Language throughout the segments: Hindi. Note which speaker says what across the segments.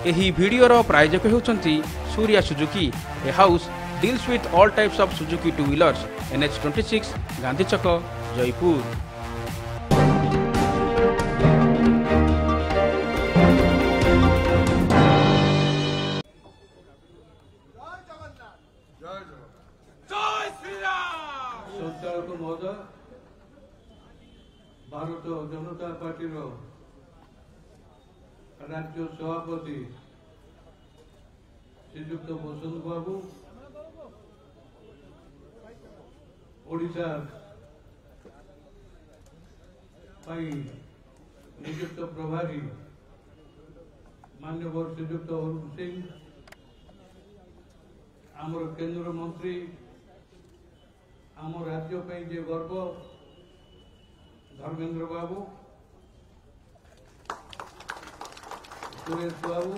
Speaker 1: एही वीडियोर प्रायोजक होउछंती Surya Suzuki. A house deals with all types of Suzuki two wheelers. NH26 Gandhi Chak Jeypore.
Speaker 2: संचालक महोदय, भारत जनता पार्टी राज्य सभापति श्रीजुक्त बसंत बाबू, ओडिशा नियुक्त प्रभारी माननीय श्रीजुक्त अरुण सिंह, आमर केंद्र मंत्री, आम राज्य जे गर्व धर्मेंद्र बाबू, सुरेश बाबू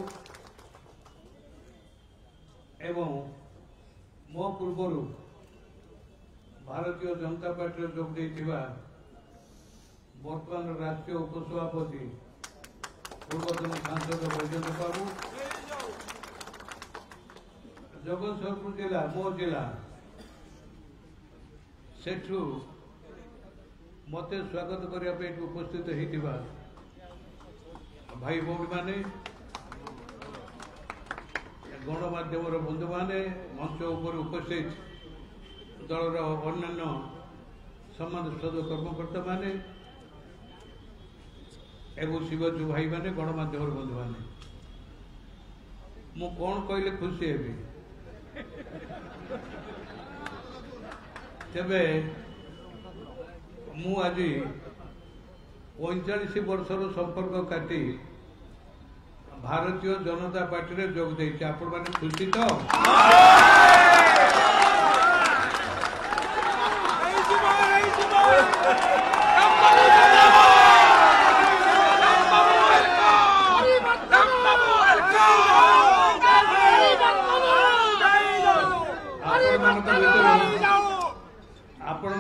Speaker 2: एवं मो पूर्व भारतीय जनता पार्टी जोग देथिबा वर्तमान राष्ट्रीय उपसभापति पूर्वतन सांसद वैजयंत बाबू, जगतसिंहपुर जिला मो जिला सेठू मते स्वागत करने उपस्थित होता भाई भौणी माने, गणमाध्यम बंधु माने, मंच उपर उपस्थित दलर अन्य सम्मानित कर्मकर्ता माने एवं शिवजू भाई माने, गणमाध्यम बंधु माने, मु कौन कहले खुशी हेबी तेबे मु आज 45 वर्षर संपर्क काटी भारतीय जनता पार्टी रे जोग देछि। आपण माने खुशी तो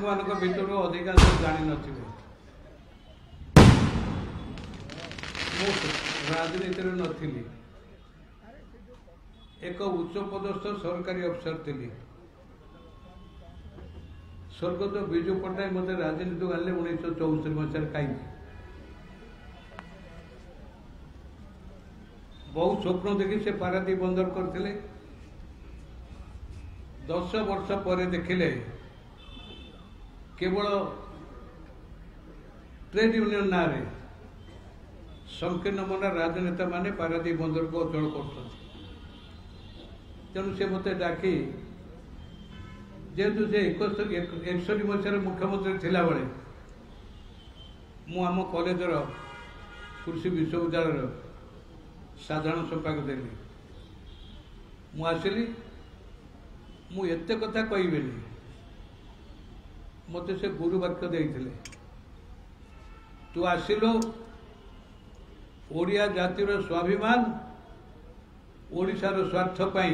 Speaker 2: आपण भितर अधिकांश जानी नथिबे। राजनीति नथिली, एक उच्च पदस्थ सरकारी अफसर थी। स्वर्गत विजु पट्टनायक मत राजनीति गले 1964 मसीह कहीं बहुत स्वप्न देखी से पारादीप बंदर करते। 10 वर्ष पर देखिले केवल ट्रेड यूनियन ना संकीर्ण मना राजनेता माने पारादीप बंदर को अचल कर तेणु से मत डाकी जेहेतु से 61 मसीह मुख्यमंत्री थिला बेले मु आम कॉलेजर कृषि विश्वविद्यालय साधारण संपादक देली। मु आसिली मु एते कथा कहबेनी, मत से गुरु वाक्य देइथिले, तू आसिलो ओडिया जातिर स्वाभिमान ओडिशार स्वार्थ पाई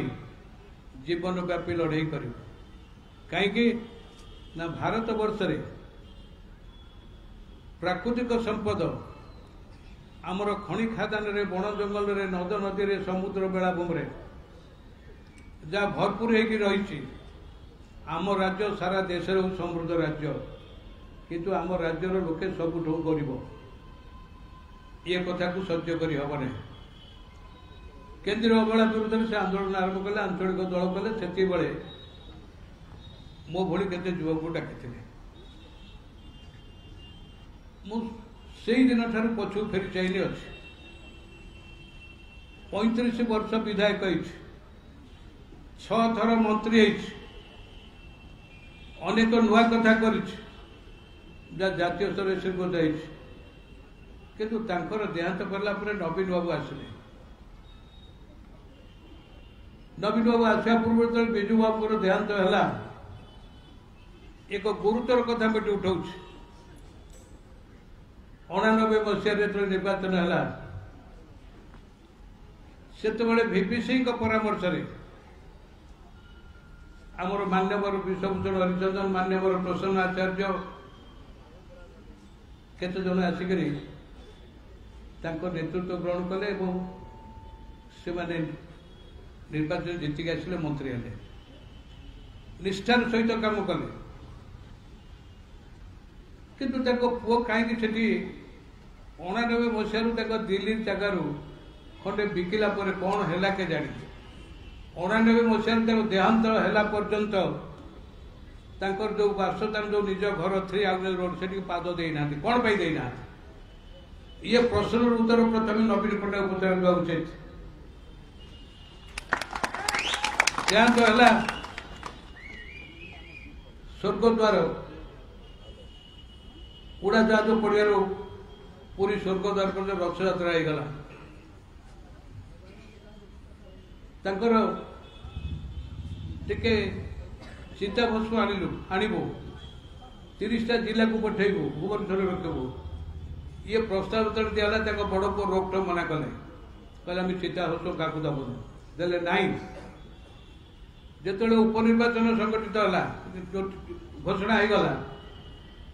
Speaker 2: जीवन व्यापी लड़ाई कर कहीं ना भारत वर्ष रे प्राकृतिक संपद आमर खनि खादान रे बण जंगल रे नद नदी रे समुद्र बेलाभूम रे जहाँ भरपूर होगी रही। आम राज्य सारा देश समृद्ध राज्य, किंतु आम राज्यर लोके सबुठ गरीब। ये कथा को सह्य कर हबने। केंद्रीय अवहेला विरुद्ध से आंदोलन आरंभ कले, आंचलिक दल कले। से मो भली केते युवक को डाकी से दिन ठार पछू फेरी चाहिए अच्छे 35 वर्ष विधायक 6 थर मंत्री अनेक नुआ कथा कर जातीय स्तर से जाइए, किंतु तांकर देहांत करला परे नवीन बाबू आसिले। नवीन बाबू आसा पूर्व जो विजु बाबू देहांत है एक गुरुतर कथा बेटी उठाऊ। 89 मसीह जो निर्वाचन है से VP सिंह परामर्श आमर मान्यवर विश्वभूषण हरिचंदन, मान्यवर प्रसन्न आचार्य केते जन आसिक नेतृत्व ग्रहण कले। से माने निर्वाचन जीतिक आसिले मंत्री हेले निष्ठार सहित काम कले किंतु पुओ कहीं 89 मसीह दिल्ली जगार खंडे बिकिला पर कौन है के जानी 89 मसीह देहांत है पर्यंत जो बासस्थान जो निज घर 3 हाउस रोड से पाद देना कौन पाई देना ये प्रश्न उत्तर प्रथम नवीन पट्टनायक पचार उचित देहांत है स्वर्गद्वार उड़ाजाहाज पड़ियार पूरी स्वर्गद्वार पर रथ यात्रा होगला टिके सीता भस्म आणबू 30टा जिला को पठेबू भुवनेश्वर रखबू ये प्रस्ताव जो दिगला बड़ पु रोकटोक मना कले कहले सीता भस्म क्या दबन देले नाई जो उपनिर्वाचन संगठित है घोषणा होगला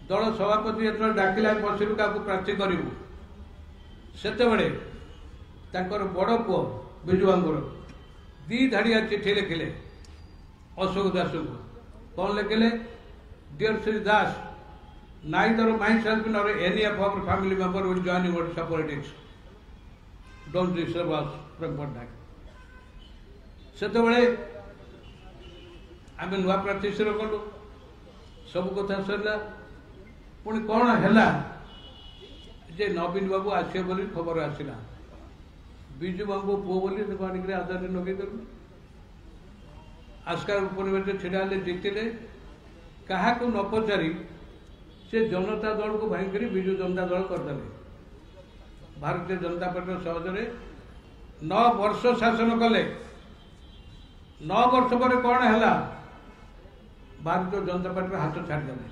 Speaker 2: दल सभापति जो डाकिला बसिलु क्या प्रार्थी करूँ से बड़ पु बिजु बाबूर 2 धाड़िया चिठी लिखिले अशोक दास को कौन लिखिले dear Shri Das neither my self nor any of our family member will join in Odisha politics don't disturb us from Pattanaik से आम नुआ प्रार्थी स्थिर कलु सब कथा सरला पुणी कौन है जे नवीन बाबू आसे बोली खबर आसला बिजु बाबू पुओ बोली आनिक आधार लगे आस्कार उपनिर्वाचन छिड़ा जीतिले क्या न पचारि से जनता दल को भाई कर विजु जनता दल करदे भारतीय जनता पार्टी सहजरे 9 वर्ष शासन कले 9 वर्ष पर कौन है भारतीय जनता पार्टी हाथ छाड़देले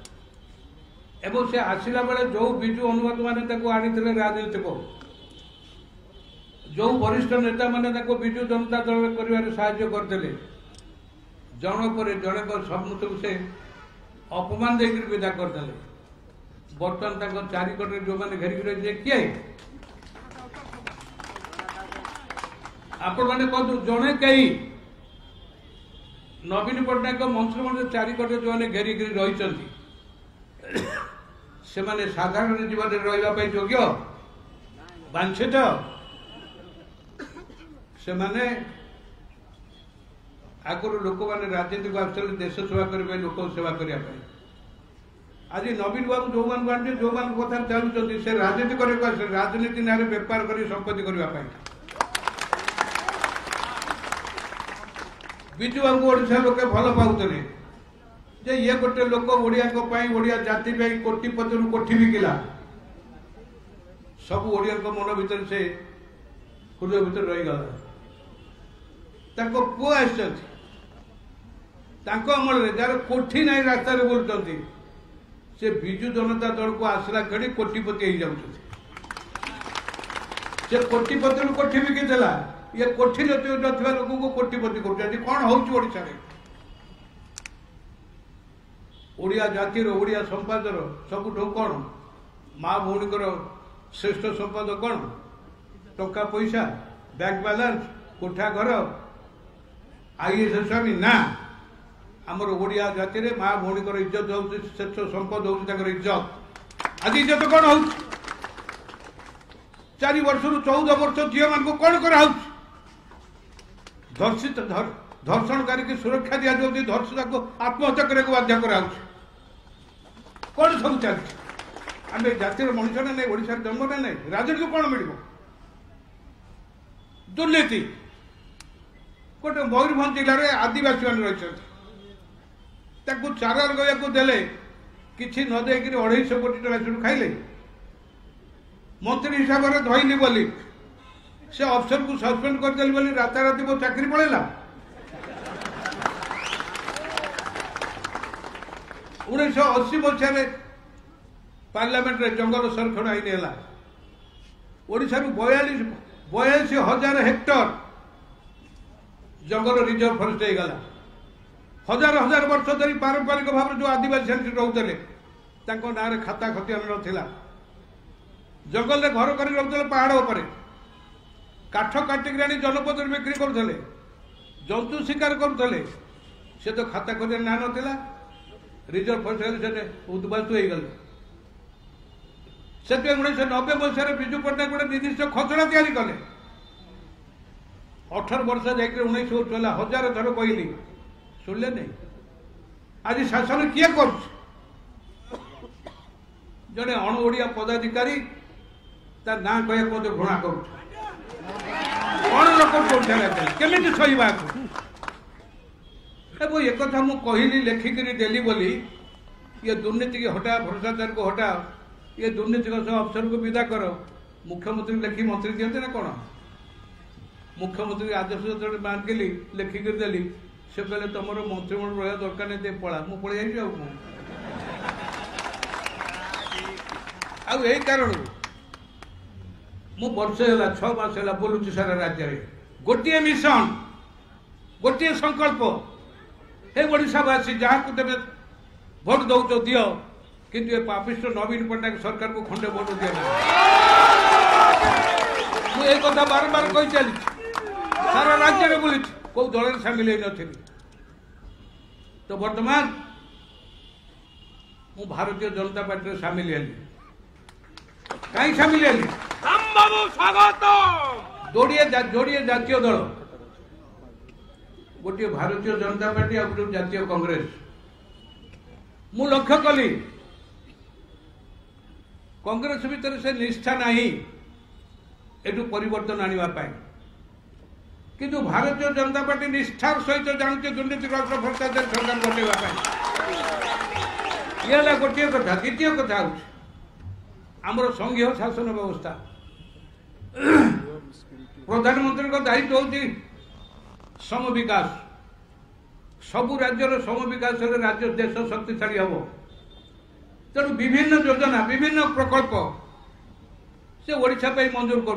Speaker 2: एवं से आसला बेले जो विजु अनुवाद मैंने आनी राजनीतिक जो वरिष्ठ नेता मैंने विजु जनता दल कर करदे जन पर जड़े सम्मुख से अपमान देकर विदा करदे बर्तमान चारिकटे जो मैंने घेरिक रही किए आपण मैंने कहतु जड़े कहीं नवीन पट्टनायक मंत्रिमंडल चारिकटे जो मैंने घेरिक रही से माने साधारण जीवन रही योग्य वांछित से माने आगुरी लोक मैंने राजनीति को आसले देश सेवा करने लोक सेवा करने आज नवीन बाबू जो मान बांटे जो मान कथा चलुंट से राजनीति करने राजनीति ना बेपार कर संपत्ति करने बिजु बाबू ओडिशा लोके भल पाउतले जे ये गोटे लोक ओडिया जाति कोटिपति कोठी बिकिला सब ओडिया मन भीतर से हृदय भीतर रहीगला पुओ आमल जार कोठी ना रास्ता बोलते से बिजु जनता दल को आसला घड़ी कोटिपति हो जाते कोटिपति कोठी बिकिला ये कोठी नथिबा लोक को कोटिपति कर कौन होड़ा ओडिया जातिर ओडिया संपादर सबुठ कौन माँ भौणी श्रेष्ठ संपाद कौन टंका पैसा बैंक बैलेंस कोठा घर आईएएस स्वामी ना आमर ओडिया जातिर माँ भौणी इज्जत हो श्रेष्ठ संपद हो इज्जत आज इज्जत कौन हो 4 वर्ष 14 वर्ष झील मान कौन कर धर्षित धर्षणकारी की सुरक्षा दि जाती धर्षिता को आत्महत्या करने को बाध्य करा कौन सब चलती आम जातिर मनुष्य ना नहीं ओडिशा जन्म ना नहीं राजनीति कौन मिल दुर्नीति गोटे मयूरभंज जिले में आदिवासी मैंने रही चारा लगेगा देले किसी न दे 250 कोटी टका खाइले मंत्री हिसाब से धइली बोली से अफसर को सस्पेंड करदे बोली राताराति वो चाकरी पड़ेगा 1980 मसीह पार्लियामेंट रे जंगल संरक्षण आईन है ओडिशा 42,000 हेक्टर जंगल रिजर्व फरेस्ट होगला हजार हजार वर्ष धरी पारंपरिक भाव जो आदिवासी रोते ना खाता खतियान नाला जंगल घर कर रोते पहाड़ उपर काठ काटिक आनी जनपद बिक्री करुले जंतु शिकार करुले से तो खाता खोज ना नाला रिजर्व फॉरेस्ट से उद्बास्तु हो गले से 1990 मसीह विजु पट्टनायक गोटे निर्दिष्ट खसड़ा तैयारी कले 18 वर्ष जाकर 19 चला 1000 थर कहली शुणिले नहीं आज शासन किए कर जड़े अणओडिया पदाधिकारी ता ना कह घृणा कर केमी सहीवा एक कथा मु कहली लेखिक देली बोली ये दुर्नीति की हटा भ्रष्टाचार को हटा ये दुर्नीति सब अफसर को विदा कर मुख्यमंत्री लेखी मंत्री दिखते ना कौन मुख्यमंत्री आदेश जो मांगिली लेखिक देली से कहले तुम मंत्रिमंडल रहा दरकार नहीं पड़ा मु पलि आई कारण मु वर्ष है 6 मास है बोलुची सारा राज्य में गोटे मिशन गोटे संकल्प हे ओडावासी जहाँ को तेज भोट दौच दियो किंतु ये पापिष्ट नवीन पट्टनायक सरकार को खंडे भोट दिया मुझे कथा बार बार कही चली सारा राज्य में बोली कौ दल सामिल हो तो वर्तमान मु भारतीय जनता पार्टी सामिल हेली कहीं सामिल हेली जोड़िए जातीय दल गोटे भारतीय जनता पार्टी और गोटे जातीय कांग्रेस मु लक्ष्य कली कांग्रेस भितर से निष्ठा नहीं एटू परिवर्तन आने किंतु भारतीय जनता पार्टी निष्ठार सहित जानते दुर्नीतिग्रस्त भ्रष्टाचार सरकार घटेगा ये गोटे कथा द्वितीय कथा आमर संघीय शासन व्यवस्था प्रधानमंत्री का दायित्व होती सम विकास सबु राज्यर सम विकास राज्य देश शक्तिशाली हम तेणु विभिन्न योजना विभिन्न प्रकल्प से ओडिशा पे मंजूर कर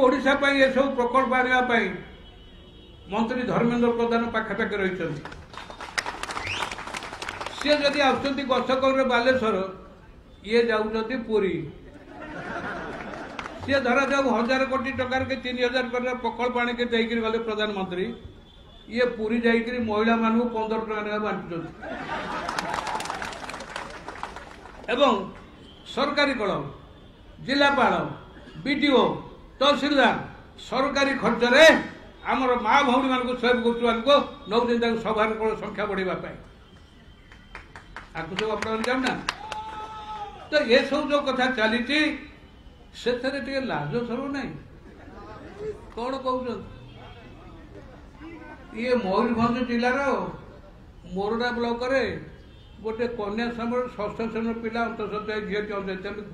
Speaker 2: ओडिशा पे ये सब प्रकल्प आने मंत्री धर्मेंद्र प्रधान पाखापाखि रही सी जदि आसुँच गछकर बालेश्वर ये जाऊँच पुरी सी धरा जाऊ 1000 कोटी टकर के 3000 कर प्रकल्प आने देकर गले प्रधानमंत्री ये पुरी जाकर महिला मान 15 टका बांटुं एवं सरकारी कल जिलापाल बीडीओ तहसीलदार सरकारी खर्च रे आमर माँ भौणी मान स्वयं गोष्ठी मान नौ सभा संख्या बढ़ापी आपको सब अपना जाना तो ये सब जो कथा चली से लाज सरु ना कौन कौन ये मयूरभंज जिलार मोरडा ब्लॉक रे गोटे कन्या समय 6ष्ठ श्रेणी पिला अंतर्सत्या झील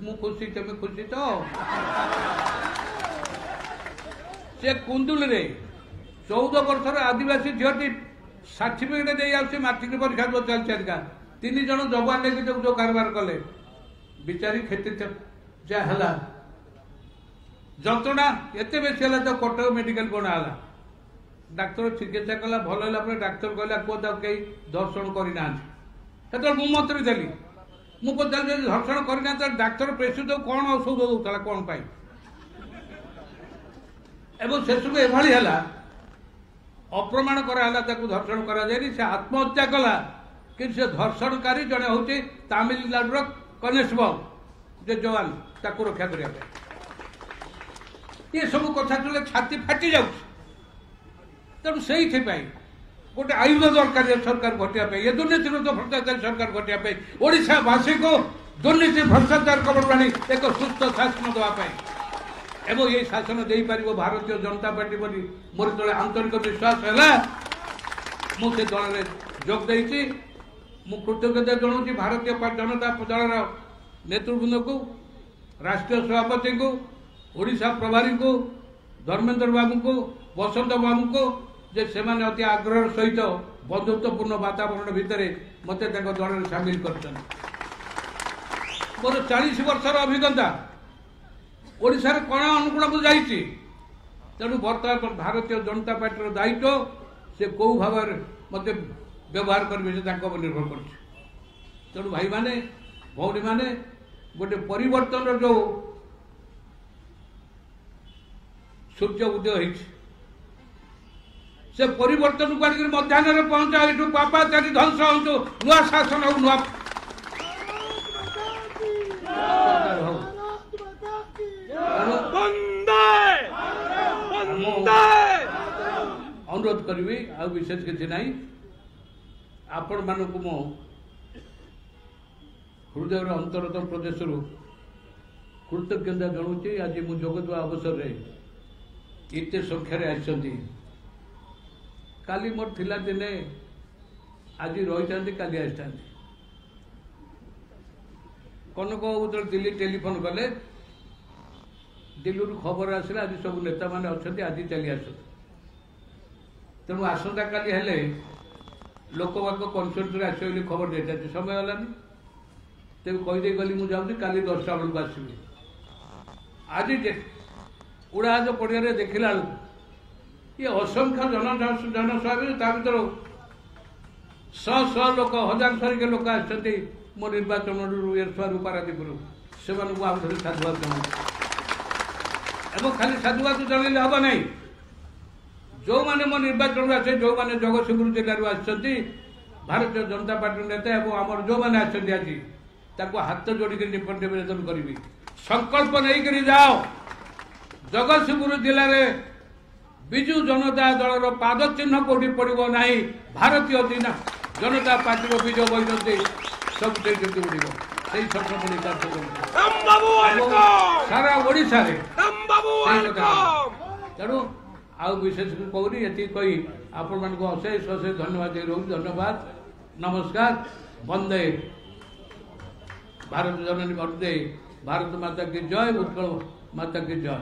Speaker 2: मु खुशी तुम खुशी तो से कुंदुल रे 14 वर्षर आदिवासी झीटी सर्टिफिकेट दे मैट्रिक परीक्षा जो चल चलिका 3 जन जवान लेकिन जो कारबार कले बिचारी खेती जहाँ जंत्रणा एत बेसी है तो कटक मेडिकल बनाला डाक्तर चिकित्सा कला भल है डाक्तर कहला कह कई दर्शन करना से मु मंत्री देली मु पचार दर्शन करना डाक्तर प्रेसक्रिप्ट कौन औषध दौला कौन पाई एवं से सब एभली है अप्रमाण कराला धर्षण करा से आत्महत्या कला कि से धर्षणकारी जड़े हूँ तामिलनाडुर कनेस्टेबल जो जवान ताकू रक्षा करने ये सब कथा चले छाती फाटी जाऊ तेणु से गोटे आयुध दरकार सरकार घटापे ये दुर्नीति भ्रष्टाचार सरकार घटापे ओडावासी को दुर्नीति भ्रष्टाचार कबरवाणी एक सुस्थ शासन देवाई एवं ये शासन दे पार भारतीय जनता पार्टी बोली मोर जो आंतरिक विश्वास है मुझे दल में जोग देती मु कृतज्ञता जनाऊँ भारतीय जनता दल नेतृवृंद को राष्ट्रीय सभापति को ओडिशा प्रभारी को धर्मेंद्र बाबू को बसंत बाबू को जे से माने अति आग्रह सहित बंधुत्वपूर्ण वातावरण भितर मत दल में सामिल कर मोर 40 वर्षर अभिज्ञता ओडिशा कण अनुकूल को जाइए तेणु बर्तमान भारतीय जनता पार्टी दायित्व से कौ भाव मत व्यवहार करेंगे से निर्भर कर तेणु भाई माने भौणी माने गोटे परिवर्तन जो सूर्य उदय होइछि से परिवर्तन को मध्याह्न पहुंचा यू पापाचारी ध्वंस हो नुआ शासन हो नुआ अनुरोध करी आ विशेष किसी ना आपण मानक मो हृदय अंतरतम प्रदेश कृतज्ञता जनाऊँगी आज मुझे जोगद अवसर में एत संख्यार आसती काली मोर थिला दिने आज रही काली आसता कनक जो दिल्ली टेलीफोन कले दिल्ली खबर आसला आज सब नेता मैंने अच्छा आज चली आस तेणु आसंता काली हेले लोकवाक कनसल्ट आस खबर देता समय गलानी तेज कहीदे गली मुझे जाऊँगी काली 10टा बेलू आसबि आज उड़ाज पड़िया देखला ये असंख्य जनसभा भर शह लोक हजार संख्या लोक आसती मो निर्वाचन एरसुआर पारादीपुर से आउे साधुवाद जनाऊँ खाली साधुवाद जनइले हम ना जो मैंने मो निर्वाचन आसे जो मैंने जगतसिंहपुर जिलूर आसती भारतीय जनता पार्टी नेता और आमर जो मैंने आसती आज ताको हाथ जोड़िक निवेदन करी संकल्प नहीं जाओ जगतसिंहपुर जिले में विजु जनता दल पाद चिन्ह कौटी पड़ो ना भारतीय जनता पार्टी विजय बही सब उड़ सारा ओडिशा तेणु आउ विशेष कहूनी ये कही आपण मान अशेष अशेष धन्यवाद रोज धन्यवाद नमस्कार वंदे भारत जननी वंदे भारत माता की जय उत्कल माता की जय।